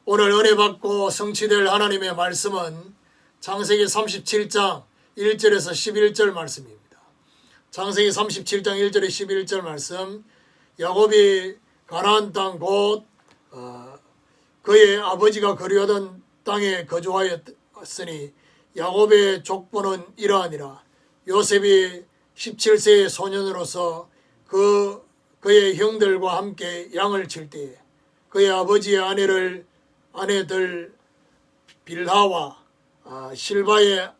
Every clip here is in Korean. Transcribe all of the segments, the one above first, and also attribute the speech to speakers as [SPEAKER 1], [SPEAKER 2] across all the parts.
[SPEAKER 1] 오늘 은혜 받고 성취될 하나님의 말씀은 창세기 37장 1절에서 11절 말씀입니다. 창세기 37장 1절에 11절 말씀, 야곱이 가나안 땅 곧 그의 아버지가 거류하던 땅에 거주하였으니 야곱의 족보는 이러하니라. 요셉이 17세의 소년으로서 그의 형들과 함께 양을 칠 때에 그의 아버지의 아내들 빌하와 실바의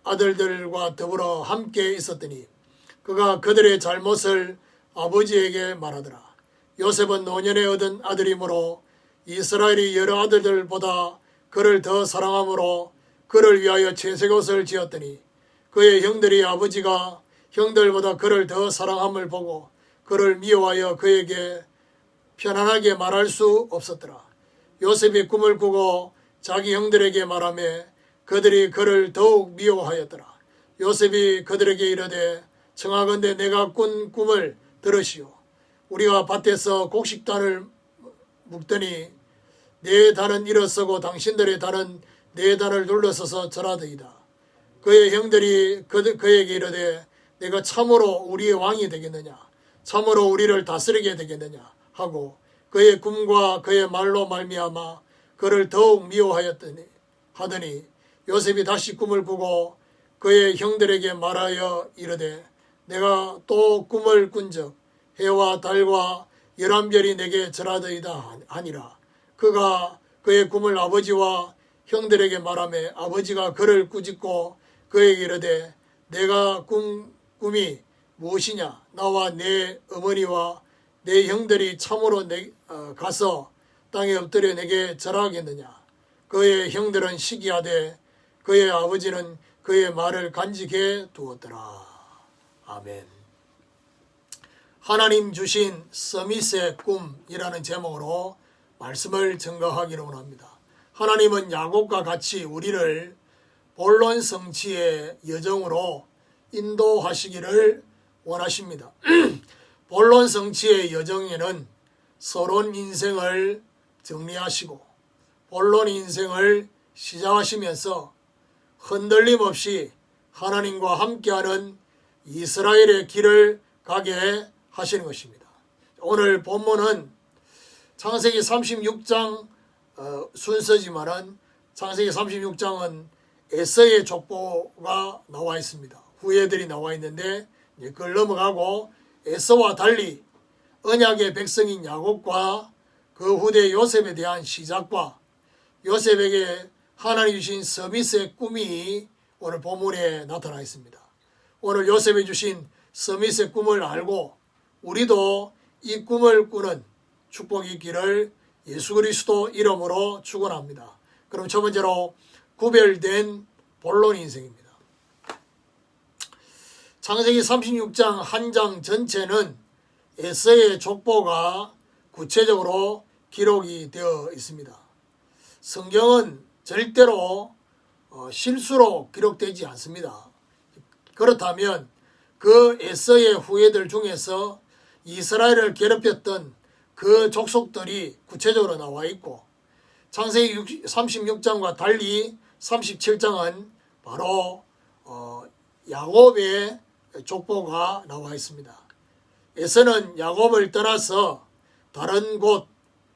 [SPEAKER 1] 아들들과 더불어 함께 있었더니 그가 그들의 잘못을 아버지에게 말하더라. 요셉은 노년에 얻은 아들이므로 이스라엘이 여러 아들들보다 그를 더 사랑하므로 그를 위하여 채색옷을 지었더니 그의 형들이 아버지가 형들보다 그를 더 사랑함을 보고 그를 미워하여 그에게 편안하게 말할 수 없었더라. 요셉이 꿈을 꾸고 자기 형들에게 말하며 그들이 그를 더욱 미워하였더라. 요셉이 그들에게 이르되 청하건대 내가 꾼 꿈을 들으시오. 우리가 밭에서 곡식단을 묵더니 내 단은 일어서고 당신들의 단은 내 단을 둘러서서 절하더이다. 그의 형들이 그에게 이르되 내가 참으로 우리의 왕이 되겠느냐, 참으로 우리를 다스리게 되겠느냐 하고 그의 꿈과 그의 말로 말미암아 그를 더욱 미워하더니 요셉이 다시 꿈을 꾸고 그의 형들에게 말하여 이르되 내가 또 꿈을 꾼적 해와 달과 11별이 내게 절하더이다 하니라. 그가 그의 꿈을 아버지와 형들에게 말하며 아버지가 그를 꾸짖고 그에게 이르되 내가 꾼 꿈이 무엇이냐, 나와 내 어머니와 내 형들이 참으로 가서 땅에 엎드려 내게 절하겠느냐. 그의 형들은 시기하되 그의 아버지는 그의 말을 간직해 두었더라. 아멘. 하나님 주신 서밋의 꿈이라는 제목으로 말씀을 증거하기로 원합니다. 하나님은 야곱과 같이 우리를 본론 성취의 여정으로 인도하시기를 원하십니다. 본론 성취의 여정에는 서론 인생을 정리하시고 본론 인생을 시작하시면서 흔들림 없이 하나님과 함께하는 이스라엘의 길을 가게 하시는 것입니다. 오늘 본문은 창세기 36장 순서지만은 창세기 36장은 에서의 족보가 나와 있습니다. 후예들이 나와 있는데 그걸 넘어가고 에서와 달리 언약의 백성인 야곱과 그 후대 요셉에 대한 시작과 요셉에게 하나님 주신 서밋의 꿈이 오늘 본문에 나타나 있습니다. 오늘 요셉이 주신 서밋의 꿈을 알고 우리도 이 꿈을 꾸는 축복이 있기를 예수 그리스도 이름으로 축원합니다. 그럼 첫 번째로 구별된 본론 인생입니다. 창세기 36장 한 장 전체는 에서의 족보가 구체적으로 기록이 되어 있습니다. 성경은 절대로 실수로 기록되지 않습니다. 그렇다면 그 에서의 후예들 중에서 이스라엘을 괴롭혔던 그 족속들이 구체적으로 나와 있고 창세기 36장과 달리 37장은 바로 야곱의 족보가 나와 있습니다. 에서는 야곱을 떠나서 다른 곳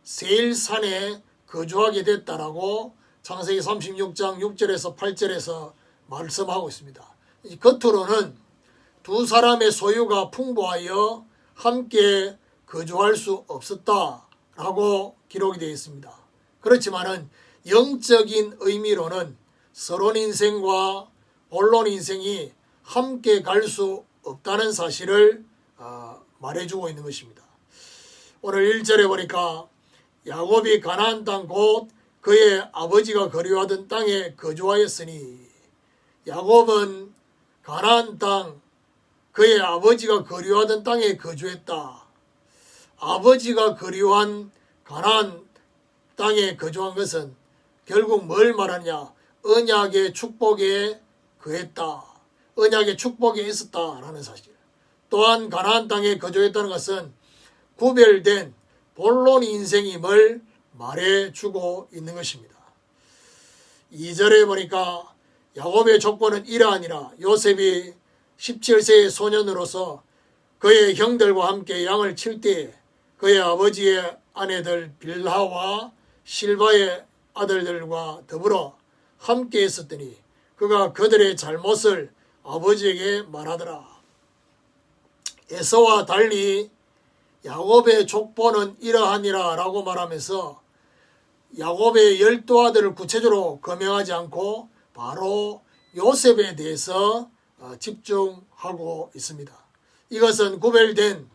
[SPEAKER 1] 세일산에 거주하게 됐다라고 창세기 36장 6절에서 8절에서 말씀하고 있습니다. 겉으로는 두 사람의 소유가 풍부하여 함께 거주할 수 없었다라고 기록이 되어 있습니다. 그렇지만은 영적인 의미로는 서론 인생과 본론 인생이 함께 갈 수 없다는 사실을 말해주고 있는 것입니다. 오늘 1절에 보니까 야곱이 가나안 땅 곧 그의 아버지가 거류하던 땅에 거주하였으니 야곱은 가나안 땅 그의 아버지가 거류하던 땅에 거주했다. 아버지가 거류한 가나안 땅에 거주한 것은 결국 뭘 말하냐? 언약의 축복에 거했다. 언약의 축복에 있었다라는 사실. 또한 가나안 땅에 거주했다는 것은 구별된 본론 인생임을 말해주고 있는 것입니다. 2절에 보니까 야곱의 족보는 이러하니라. 요셉이 17세의 소년으로서 그의 형들과 함께 양을 칠 때에 그의 아버지의 아내들 빌하와 실바의 아들들과 더불어 함께 있었더니 그가 그들의 잘못을 아버지에게 말하더라. 에서와 달리 야곱의 족보는 이러하니라 라고 말하면서 야곱의 12아들을 구체적으로 거명하지 않고 바로 요셉에 대해서 집중하고 있습니다. 이것은 구별된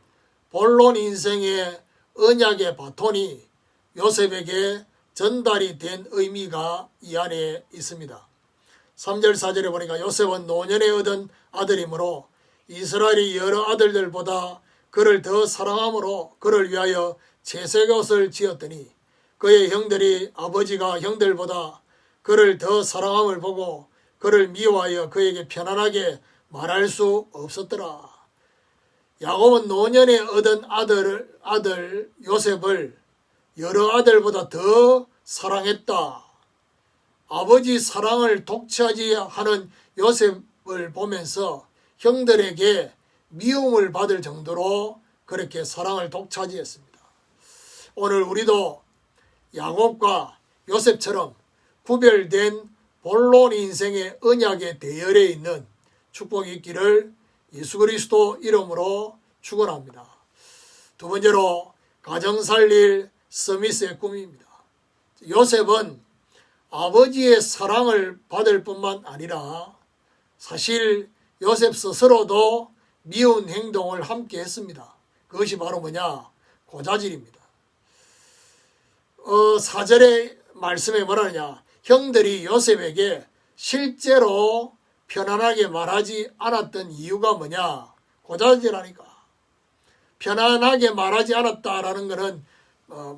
[SPEAKER 1] 본론 인생의 언약의 바톤이 요셉에게 전달이 된 의미가 이 안에 있습니다. 3절 4절에 보니까 요셉은 노년에 얻은 아들이므로 이스라엘이 여러 아들들보다 그를 더 사랑함으로 그를 위하여 채색의 옷을 지었더니 그의 형들이 아버지가 형들보다 그를 더 사랑함을 보고 그를 미워하여 그에게 편안하게 말할 수 없었더라. 야곱은 노년에 얻은 아들 요셉을 여러 아들보다 더 사랑했다. 아버지 사랑을 독차지 하는 요셉을 보면서 형들에게 미움을 받을 정도로 그렇게 사랑을 독차지했습니다. 오늘 우리도 야곱과 요셉처럼 구별된 본론 인생의 언약의 대열에 있는 축복이 있기를 예수 그리스도 이름으로 축원합니다. 두 번째로 가정 살릴 스미스의 꿈입니다. 요셉은 아버지의 사랑을 받을 뿐만 아니라 사실 요셉 스스로도 미운 행동을 함께 했습니다. 그것이 바로 뭐냐? 고자질입니다. 4절의 말씀에 뭐라느냐? 형들이 요셉에게 실제로 편안하게 말하지 않았던 이유가 뭐냐? 고자질하니까. 편안하게 말하지 않았다라는 것은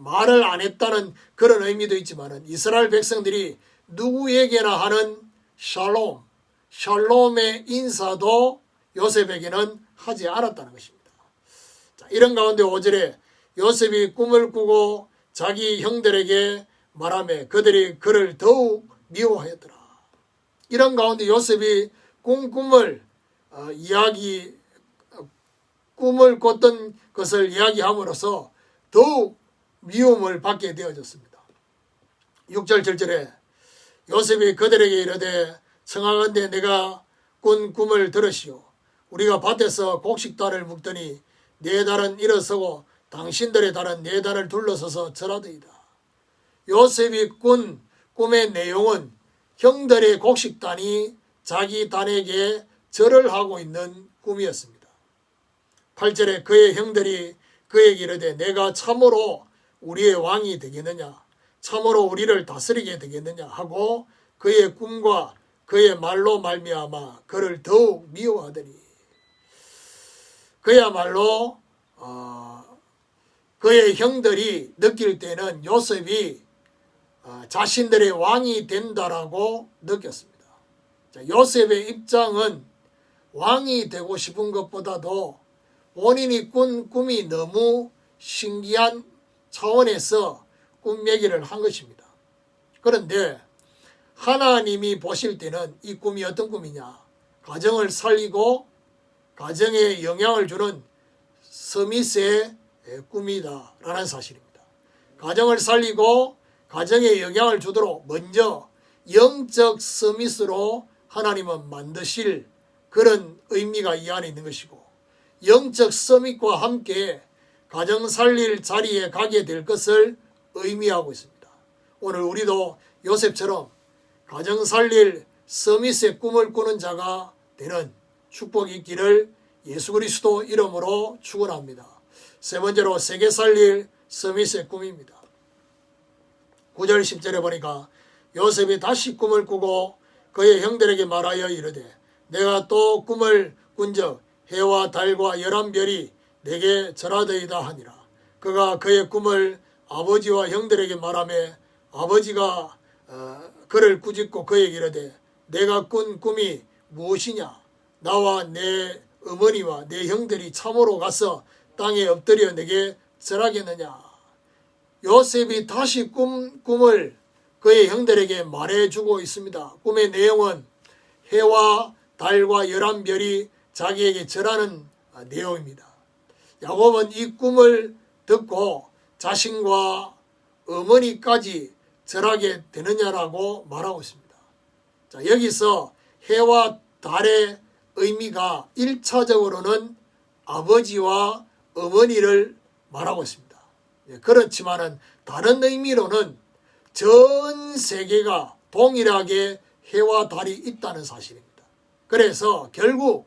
[SPEAKER 1] 말을 안 했다는 그런 의미도 있지만 이스라엘 백성들이 누구에게나 하는 샬롬의 인사도 요셉에게는 하지 않았다는 것입니다. 자, 이런 가운데 5절에 요셉이 꿈을 꾸고 자기 형들에게 말하며 그들이 그를 더욱 미워하였더라. 이런 가운데 요셉이 꿈을 꿨던 것을 이야기함으로써 더욱 미움을 받게 되어졌습니다. 6절 7절에 요셉이 그들에게 이르되 청하건대 내가 꾼 꿈을 들으시오. 우리가 밭에서 곡식단을 묶더니 네 달은 일어서고 당신들의 달은 네 달을 둘러서서 절하더이다. 요셉이 꾼 꿈의 내용은 형들의 곡식단이 자기 단에게 절을 하고 있는 꿈이었습니다. 8절에 그의 형들이 그에게 이르되 내가 참으로 우리의 왕이 되겠느냐, 참으로 우리를 다스리게 되겠느냐 하고 그의 꿈과 그의 말로 말미암아 그를 더욱 미워하더니 그야말로 그의 형들이 느낄 때는 요셉이 자신들의 왕이 된다라고 느꼈습니다. 요셉의 입장은 왕이 되고 싶은 것보다도 본인이 꾼 꿈이 너무 신기한 차원에서 꿈 얘기를 한 것입니다. 그런데 하나님이 보실 때는 이 꿈이 어떤 꿈이냐? 가정을 살리고 가정에 영향을 주는 스미스의 꿈이다라는 사실입니다. 가정을 살리고 가정에 영향을 주도록 먼저 영적 스미스로 하나님은 만드실 그런 의미가 이 안에 있는 것이고 영적 스밋과 함께 가정 살릴 자리에 가게 될 것을 의미하고 있습니다. 오늘 우리도 요셉처럼 가정 살릴 스밋의 꿈을 꾸는 자가 되는 축복이 있기를 예수 그리스도 이름으로 축원합니다. 세 번째로 세계 살릴 스밋의 꿈입니다. 9절 10절에 보니까 요셉이 다시 꿈을 꾸고 그의 형들에게 말하여 이르되 내가 또 꿈을 꾼적 해와 달과 11별이 내게 절하더이다 하니라. 그가 그의 꿈을 아버지와 형들에게 말하며 아버지가 그를 꾸짖고 그에게 이르되 내가 꾼 꿈이 무엇이냐? 나와 내 어머니와 내 형들이 참으로 가서 땅에 엎드려 내게 절하겠느냐? 요셉이 다시 꿈을 그의 형들에게 말해주고 있습니다. 꿈의 내용은 해와 달과 11별이 자기에게 절하는 내용입니다. 야곱은 이 꿈을 듣고 자신과 어머니까지 절하게 되느냐라고 말하고 있습니다. 자, 여기서 해와 달의 의미가 1차적으로는 아버지와 어머니를 말하고 있습니다. 그렇지만은 다른 의미로는 전 세계가 동일하게 해와 달이 있다는 사실입니다. 그래서 결국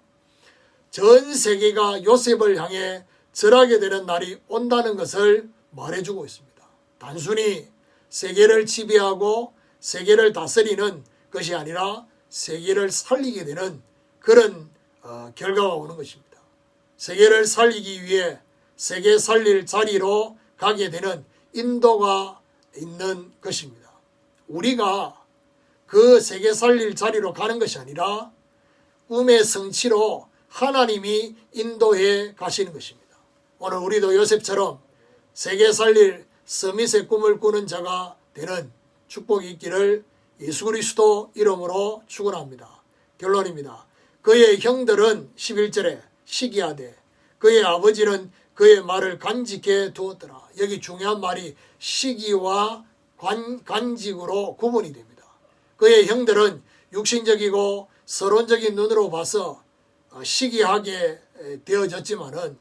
[SPEAKER 1] 전 세계가 요셉을 향해 절하게 되는 날이 온다는 것을 말해주고 있습니다. 단순히 세계를 지배하고 세계를 다스리는 것이 아니라 세계를 살리게 되는 그런 결과가 오는 것입니다. 세계를 살리기 위해 세계 살릴 자리로 가게 되는 인도가 있는 것입니다. 우리가 그 세계 살릴 자리로 가는 것이 아니라 꿈의 성취로 하나님이 인도해 가시는 것입니다. 오늘 우리도 요셉처럼 세계 살릴 서밋의 꿈을 꾸는 자가 되는 축복이 있기를 예수 그리스도 이름으로 축원합니다. 결론입니다. 그의 형들은 11절에 시기하되 그의 아버지는 그의 말을 간직해 두었더라. 여기 중요한 말이 시기와 간직으로 구분이 됩니다. 그의 형들은 육신적이고 서론적인 눈으로 봐서 시기하게 되어졌지만은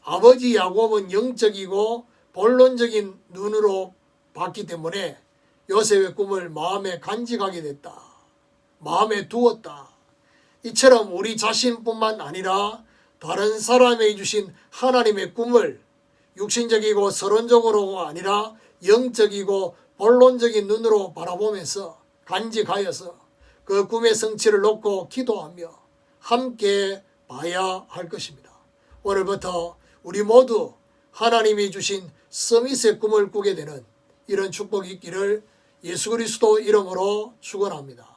[SPEAKER 1] 아버지 야곱은 영적이고 본론적인 눈으로 봤기 때문에 요셉의 꿈을 마음에 간직하게 됐다. 마음에 두었다. 이처럼 우리 자신뿐만 아니라 다른 사람에게 주신 하나님의 꿈을 육신적이고 서론적으로가 아니라 영적이고 본론적인 눈으로 바라보면서 간직하여서 그 꿈의 성취를 놓고 기도하며 함께 봐야 할 것입니다. 오늘부터 우리 모두 하나님이 주신 서밋의 꿈을 꾸게 되는 이런 축복이 있기를 예수 그리스도 이름으로 축원합니다.